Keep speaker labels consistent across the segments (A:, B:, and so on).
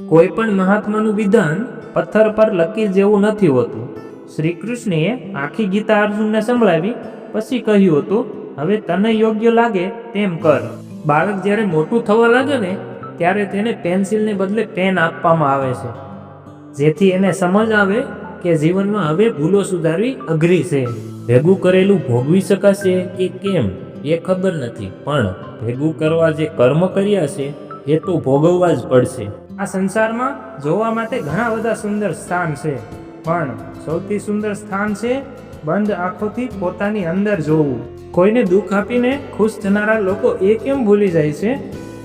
A: કોઈ પણ મહાત્માનું વિધાન પથ્થર પર લકીર જેવું નથી હોતું. શ્રી કૃષ્ણએ આખી ગીતા અર્જુનને સંભળાવી પછી કહ્યું હતું, હવે તને યોગ્ય લાગે તેમ કર. બાળક જ્યારે મોટું થવા લાગે ને ત્યારે તેને પેન્સિલને બદલે પેન આપવામાં આવે છે, જેથી એને સમજ આવે કે જીવનમાં હવે ભૂલો સુધારવી અઘરી છે. ભેગું કરેલું ભોગવી શકાશે કે કેમ એ ખબર નથી, પણ ભેગું કરવા જે કર્મ કર્યા છે એ તો ભોગવવા જ પડશે. આ સંસારમાં જોવા માટે ઘણા બધા સુંદર સ્થાન છે, પણ સૌથી સુંદર સ્થાન છે બંધ આંખોથી પોતાની અંદર જોવું. કોઈને દુઃખ આપીને ખુશ થનારા લોકો એ કેમ ભૂલી જાય છે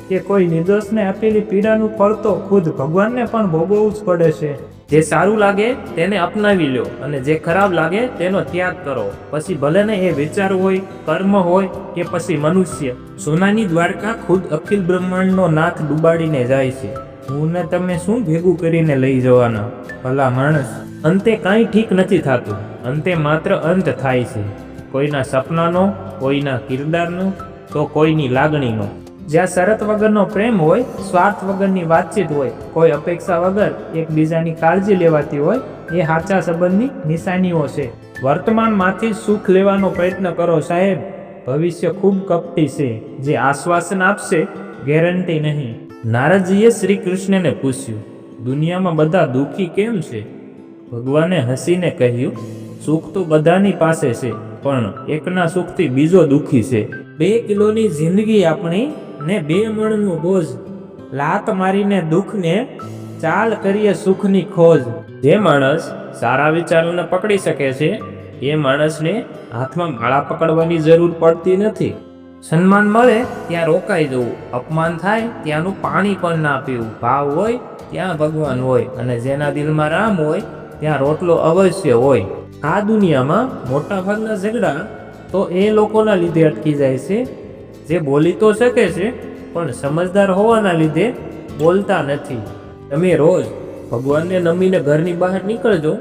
A: કે કોઈ નિર્દોષને આપેલી પીડાનું ફળ તો ખુદ ભગવાનને પણ ભોગવવું જ પડે છે. જે સારું લાગે તેને અપનાવી લો અને જે ખરાબ લાગે તેનો ત્યાગ કરો. પછી ભલે ને એ વિચાર હોય, કર્મ હોય કે પછી મનુષ્ય. સોનાની દ્વારકા ખુદ અખિલ બ્રહ્માંડનો નાથ ડૂબાડીને જાય છે. હું ને તમે શું ભેગું કરીને લઈ જવાના? ભલા માણસ, અંતે કાંઈ ઠીક નથી થતું. અંતે માત્ર અંત થાય છે, કોઈના સપનાનો, કોઈના કિરદારનો તો કોઈની લાગણીનો. જ્યાં શરત વગરનો પ્રેમ હોય, સ્વાર્થ વગરની વાતચીત હોય, કોઈ અપેક્ષા વગર એકબીજાની કાળજી લેવાતી હોય, એ સાચા સંબંધની નિશાનીઓ છે. વર્તમાનમાંથી સુખ લેવાનો પ્રયત્ન કરો સાહેબ. ભવિષ્ય ખૂબ કપટી છે. જે આશ્વાસન આપશે ગેરંટી નહીં. નારદજીએ શ્રી કૃષ્ણને પૂછ્યું, દુનિયામાં બધા દુઃખી કેમ છે? ભગવાને હસીને કહ્યું, સુખ તો બધાની પાસે છે, પણ એકના સુખથી બીજો દુઃખી છે. 2 કિલોની જિંદગી આપણી ને 2 મણનો બોજ. લાત મારીને દુઃખને ચાલ કરીએ સુખની ખોજ. જે માણસ સારા વિચારોને પકડી શકે છે એ માણસને હાથમાં માળા પકડવાની જરૂર પડતી નથી. સન્માન મળે ત્યાં રોકાઈ જવું, અપમાન થાય ત્યાંનું પાણી પણ ના પીવું. ભાવ હોય ત્યાં ભગવાન હોય, અને જેના દિલમાં રામ હોય ત્યાં રોટલો અવશ્ય હોય. આ દુનિયામાં મોટા ભાગના ઝઘડા તો એ લોકોના લીધે અટકી જાય છે જે બોલી તો શકે છે પણ સમજદાર હોવાના લીધે બોલતા નથી. તમે રોજ ભગવાનને નમીને ઘરની બહાર નીકળજો,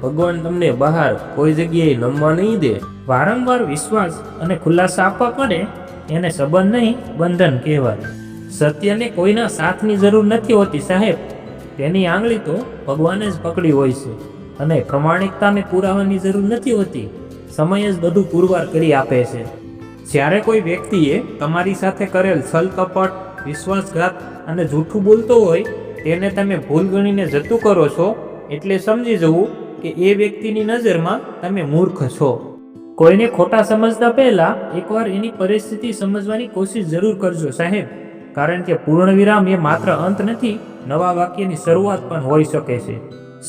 A: ભગવાન તમને બહાર કોઈ જગ્યાએ નમવા નહીં દે. વારંવાર વિશ્વાસ અને ખુલાસા આપવા પડે એને સંબંધ નહીં, બંધન કહેવાય. સત્યને કોઈના સાથની જરૂર નથી હોતી સાહેબ. તેની આંગળી તો ભગવાને જ પકડી હોય છે. અને પ્રમાણિકતાને પુરાવાની જરૂર નથી હોતી, સમય જ બધું પુરવાર કરી આપે છે. જ્યારે કોઈ વ્યક્તિએ તમારી સાથે કરેલ છલ કપટ, વિશ્વાસઘાત અને જૂઠું બોલતો હોય તેને તમે ભૂલ ગણીને જતું કરો છો, એટલે સમજી જવું કે એ વ્યક્તિની નજરમાં તમે મૂર્ખ છો. કોઈને ખોટા સમજતા પહેલા એકવાર એની પરિસ્થિતિ સમજવાની કોશિશ જરૂર કરજો સાહેબ, કારણ કે પૂર્ણ વિરામ એ માત્ર અંત નથી, નવા વાક્યની શરૂઆત પણ હોઈ શકે છે.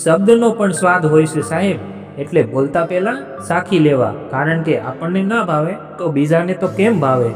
A: શબ્દનો પણ સ્વાદ હોય છે સાહેબ, એટલે બોલતા પહેલા સાખી લેવા, કારણ કે આપણને ના ભાવે તો બીજાને તો કેમ ભાવે.